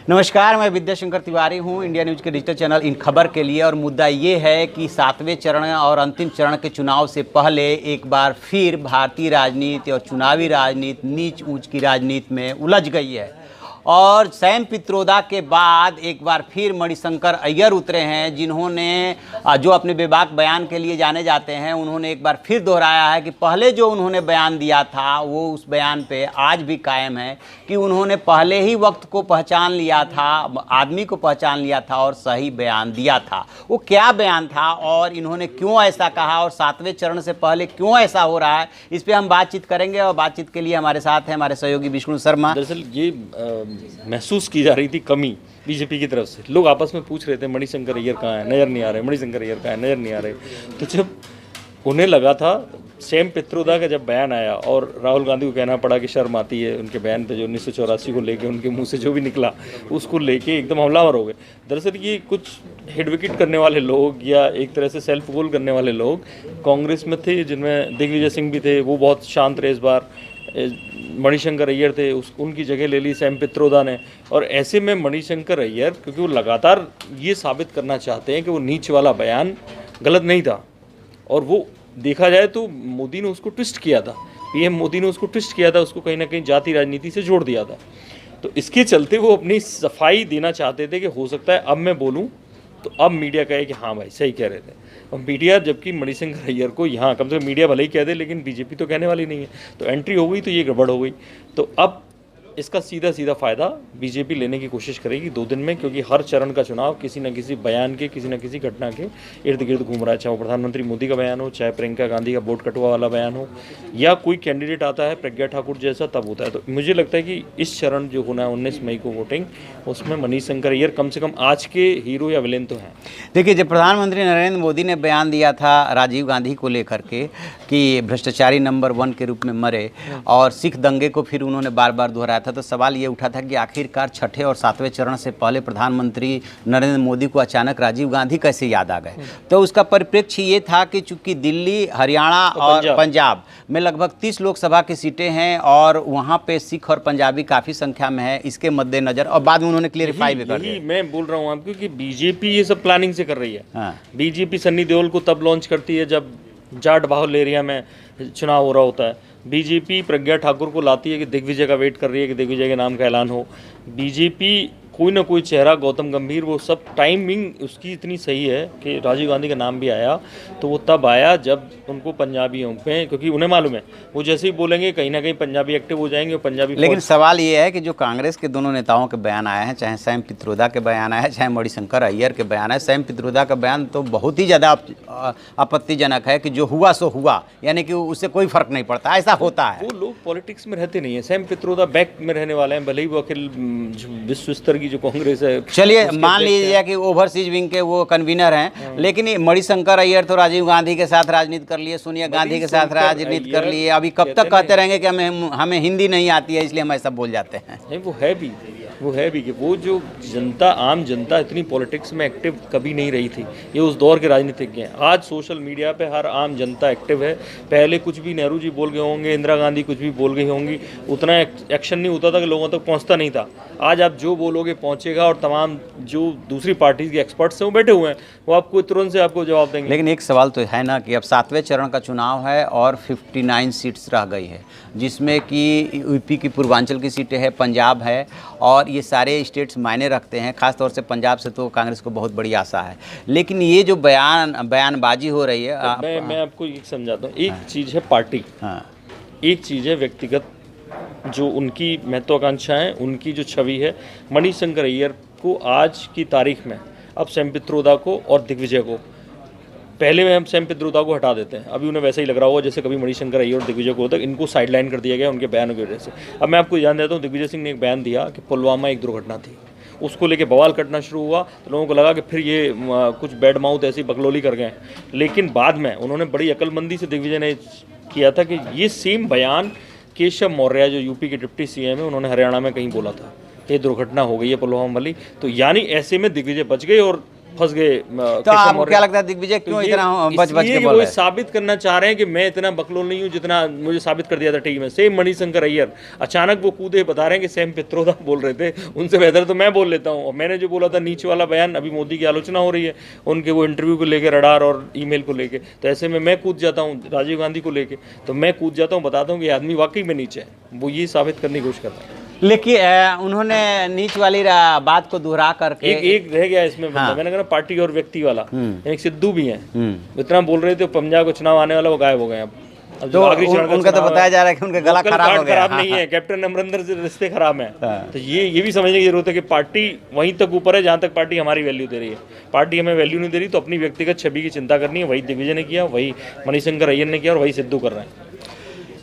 नमस्कार, मैं विद्याशंकर तिवारी हूं इंडिया न्यूज़ के डिजिटल चैनल इन खबर के लिए। और मुद्दा ये है कि 7वें चरण और अंतिम चरण के चुनाव से पहले एक बार फिर भारतीय राजनीति और चुनावी राजनीति नीच ऊंच की राजनीति में उलझ गई है। और सैम पित्रोदा के बाद एक बार फिर मणिशंकर अय्यर उतरे हैं, जिन्होंने जो अपने बेबाक बयान के लिए जाने जाते हैं, उन्होंने एक बार फिर दोहराया है कि पहले जो उन्होंने बयान दिया था वो उस बयान पे आज भी कायम है कि उन्होंने पहले ही वक्त को पहचान लिया था, आदमी को पहचान लिया था और सही बयान दिया था। वो क्या बयान था और इन्होंने क्यों ऐसा कहा और 7वें चरण से पहले क्यों ऐसा हो रहा है, इस पर हम बातचीत करेंगे। और बातचीत के लिए हमारे साथ हैं हमारे सहयोगी विष्णु शर्मा। दरअसल ये महसूस की जा रही थी कमी बीजेपी की तरफ से। लोग आपस में पूछ रहे थे मणिशंकर अय्यर कहाँ है, नजर नहीं आ रहे, मणिशंकर अय्यर कहाँ है, नजर नहीं आ रहे। तो जब उन्हें लगा था, सैम पित्रोदा का जब बयान आया और राहुल गांधी को कहना पड़ा कि शर्म आती है उनके बयान पे, जो 1984 को लेके उनके मुंह से जो भी निकला उसको लेके एकदम हमलावर हो गए। दरअसल ये कुछ हिट विकेट करने वाले लोग या एक तरह से सेल्फ गोल करने वाले लोग कांग्रेस में थे, जिनमें दिग्विजय सिंह भी थे, वो बहुत शांत रहे इस बार। मणिशंकर अय्यर थे, उनकी जगह ले ली सैम पित्रोदा ने। और ऐसे में मणिशंकर अय्यर, क्योंकि वो लगातार ये साबित करना चाहते हैं कि वो नीच वाला बयान गलत नहीं था, और वो देखा जाए तो मोदी ने उसको ट्विस्ट किया था, पीएम मोदी ने उसको ट्विस्ट किया था, उसको कहीं ना कहीं जाति राजनीति से जोड़ दिया था। तो इसके चलते वो अपनी सफाई देना चाहते थे कि हो सकता है अब मैं बोलूँ तो अब मीडिया कहे कि हाँ भाई सही कह रहे थे। और मीडिया, जबकि मणिशंकर अय्यर को यहाँ कम से कम मीडिया भले ही कह दे, लेकिन बीजेपी तो कहने वाली नहीं है, तो एंट्री हो गई तो ये गड़बड़ हो गई। तो अब इसका सीधा सीधा फ़ायदा बीजेपी लेने की कोशिश करेगी 2 दिन में, क्योंकि हर चरण का चुनाव किसी न किसी बयान के, किसी न किसी घटना के इर्द गिर्द घूम रहा है। चाहे वो प्रधानमंत्री मोदी का बयान हो, चाहे प्रियंका गांधी का बोट कटवा वाला बयान हो, या कोई कैंडिडेट आता है प्रज्ञा ठाकुर जैसा, तब होता है। तो मुझे लगता है कि इस चरण जो होना है 19 मई को वोटिंग, उसमें मणिशंकर अय्यर कम से कम आज के हीरो या विलेन तो हैं। देखिए, जब प्रधानमंत्री नरेंद्र मोदी ने बयान दिया था राजीव गांधी को लेकर के कि भ्रष्टाचारी नंबर 1 के रूप में मरे, और सिख दंगे को फिर उन्होंने बार बार दोहराया था, तो सवाल ये उठा था कि आखिरकार छठे और 7वें चरण से पहले प्रधानमंत्री नरेंद्र मोदी को अचानक राजीव गांधी कैसे याद आ गए। तो उसका परिप्रेक्ष्य ये था कि चूंकि दिल्ली, हरियाणा और पंजाब में लगभग 30 लोकसभा की सीटें हैं और वहाँ पे सिख और पंजाबी काफ़ी संख्या में है, इसके मद्देनजर, और बाद में उन्होंने क्लियरिफाई भी कर दिया। मैं बोल रहा हूँ आपको कि बीजेपी ये सब प्लानिंग से कर रही है। हाँ। बीजेपी सन्नी देओल को तब लॉन्च करती है जब जाट बाहुल एरिया में चुनाव हो रहा होता है। बीजेपी प्रज्ञा ठाकुर को लाती है कि दिग्विजय का वेट कर रही है कि दिग्विजय के नाम का ऐलान हो। बीजेपी कोई ना कोई चेहरा, गौतम गंभीर, वो सब टाइमिंग उसकी इतनी सही है कि राजीव गांधी का नाम भी आया तो वो तब आया जब उनको पंजाबियों पे, क्योंकि उन्हें मालूम है वो जैसे ही बोलेंगे कहीं ना कहीं पंजाबी एक्टिव हो जाएंगे और पंजाबी। लेकिन सवाल ये है कि जो कांग्रेस के दोनों नेताओं के बयान आए हैं, चाहे सैम पित्रोदा के बयान आए हैं, चाहे मणिशंकर अय्यर के बयान आए, सैम पित्रोदा का बयान तो बहुत ही ज़्यादा आपत्तिजनक है कि जो हुआ सो हुआ, यानी कि उससे कोई फर्क नहीं पड़ता, ऐसा होता है। वो लोग पॉलिटिक्स में रहते नहीं है। सैम पित्रोदा बैक में रहने वाले हैं, भले ही वो अखिल विश्व स्तर की जो कांग्रेस है, चलिए मान लीजिए कि ओवरसीज विंग के वो कन्वीनर हैं, लेकिन मणिशंकर अय्यर तो राजीव गांधी के साथ राजनीति कर लिए, सोनिया गांधी के साथ राजनीति कर लिए, अभी कब तक कहते रहेंगे कि हमें हिंदी नहीं आती है इसलिए हम ऐसा बोल जाते हैं। नहीं, वो है भी कि वो जो जनता, आम जनता इतनी पॉलिटिक्स में एक्टिव कभी नहीं रही थी। ये उस दौर के राजनीतिज्ञ हैं। आज सोशल मीडिया पे हर आम जनता एक्टिव है। पहले कुछ भी नेहरू जी बोल गए होंगे, इंदिरा गांधी कुछ भी बोल गई होंगी, उतना एक्शन नहीं होता था कि लोगों तक पहुंचता नहीं था। आज आप जो बोलोगे पहुंचेगा, और तमाम जो दूसरी पार्टी के एक्सपर्ट्स हैं वो बैठे हुए हैं, वो आपको तुरंत से आपको जवाब देंगे। लेकिन एक सवाल तो है ना कि अब 7वें चरण का चुनाव है और 59 सीट्स रह गई है, जिसमें कि यूपी की पूर्वांचल की सीटें हैं, पंजाब है, और ये सारे स्टेट्स मायने रखते हैं। खासतौर से पंजाब से तो कांग्रेस को बहुत बड़ी आशा है। लेकिन ये जो बयानबाजी हो रही है, मैं आपको एक समझाता हूँ। एक चीज़ है पार्टी, एक चीज़ है व्यक्तिगत जो उनकी महत्वाकांक्षाएं, उनकी जो छवि है। मणिशंकर अय्यर को आज की तारीख में, अब सैम पित्रोदा को और दिग्विजय को, पहले में हम सैम पित्रोदा को हटा देते हैं, अभी उन्हें वैसा ही लग रहा होगा जैसे कभी मणिशंकर अय्यर और दिग्विजय को होता है, इनको साइडलाइन कर दिया गया उनके बयानों की वजह से। अब मैं आपको ध्यान देता हूँ, दिग्विजय सिंह ने एक बयान दिया कि पुलवामा एक दुर्घटना थी, उसको लेके बवाल कटना शुरू हुआ तो लोगों को लगा कि फिर ये कुछ बैड माउथ ऐसी बकलोली कर गए। लेकिन बाद में उन्होंने बड़ी अक्लमंदी से दिग्विजय ने किया था कि ये सेम बयान केशव मौर्य जो यूपी के डिप्टी सीएम है, उन्होंने हरियाणा में कहीं बोला था, ये दुर्घटना हो गई है पुलवामा वाली। तो यानी ऐसे में दिग्विजय बच गए और फंस गए। तो आपको क्या लगता है दिग्विजय क्यों इतना बच बच के बोल रहे हैं? साबित करना चाह रहे हैं कि मैं इतना बकलोल नहीं हूँ जितना मुझे साबित कर दिया था टीवी में। सेम मणिशंकर अय्यर अचानक वो कूदे, बता रहे हैं कि सैम पित्रोदा बोल रहे थे, उनसे बेहतर तो मैं बोल लेता हूँ। और मैंने जो बोला था नीच वाला बयान, अभी मोदी की आलोचना हो रही है उनके वो इंटरव्यू को लेकर, रडार और ईमेल को लेकर, तो ऐसे में मैं कूद जाता हूँ राजीव गांधी को लेकर, तो मैं कूद जाता हूँ, बताता हूँ कि आदमी वाकई में नीचे है। वो ये साबित करने की कोशिश कर रहा है। लेकिन उन्होंने नीच वाली बात को दोहरा करके एक रह गया इसमें। हाँ। मैंने कहा पार्टी और व्यक्ति वाला, एक सिद्धू भी हैं, इतना बोल रहे थे पंजाब को चुनाव आने वाला, वो गायब हो गए। अब तो उनका तो बताया जा रहा है कि उनका गला खराब हो गया। खराब नहीं है, कैप्टन अमरिंदर से रिश्ते खराब हैं। तो ये भी समझने की जरूरत है कि पार्टी वहीं तक ऊपर है जहां तक पार्टी हमारी वैल्यू दे रही है। पार्टी हमें वैल्यू नहीं दे रही, तो अपनी व्यक्तिगत छवि की चिंता करनी है। वही दिग्विजय ने किया, वही मणिशंकर अय्यर ने किया और वही सिद्धू कर रहे हैं।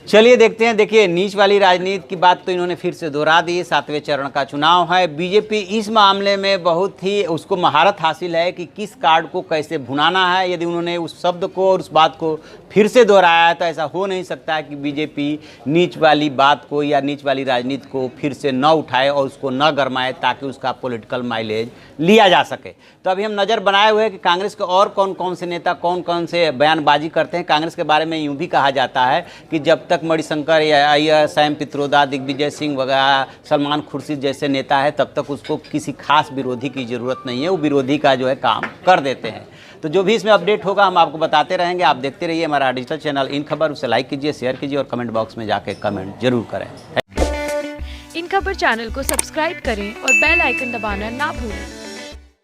चलिए देखते हैं। देखिए, नीच वाली राजनीति की बात तो इन्होंने फिर से दोहरा दी। 7वें चरण का चुनाव है। बीजेपी इस मामले में बहुत ही उसको महारत हासिल है कि किस कार्ड को कैसे भुनाना है। यदि उन्होंने उस शब्द को और उस बात को फिर से दोहराया है तो ऐसा हो नहीं सकता कि बीजेपी नीच वाली बात को या नीच वाली राजनीति को फिर से न उठाए और उसको न गरमाए, ताकि उसका पॉलिटिकल माइलेज लिया जा सके। तो अभी हम नज़र बनाए हुए हैं कि कांग्रेस के और कौन कौन से नेता कौन कौन से बयानबाजी करते हैं। कांग्रेस के बारे में यूँ भी कहा जाता है कि जब तक मणिशंकर अय्यर, सैम पित्रोदा, दिग्विजय सिंह वगैरह, सलमान खुर्शीद जैसे नेता है, तब तक उसको किसी खास विरोधी की ज़रूरत नहीं है। वो विरोधी का जो है काम कर देते हैं। तो जो भी इसमें अपडेट होगा हम आपको बताते रहेंगे। आप देखते रहिए हमारा डिजिटल चैनल इन खबर। उसे लाइक कीजिए, शेयर कीजिए और कमेंट बॉक्स में जाके कमेंट जरूर करें। इन खबर चैनल को सब्सक्राइब करें और बेल आइकन दबाना ना भूलें।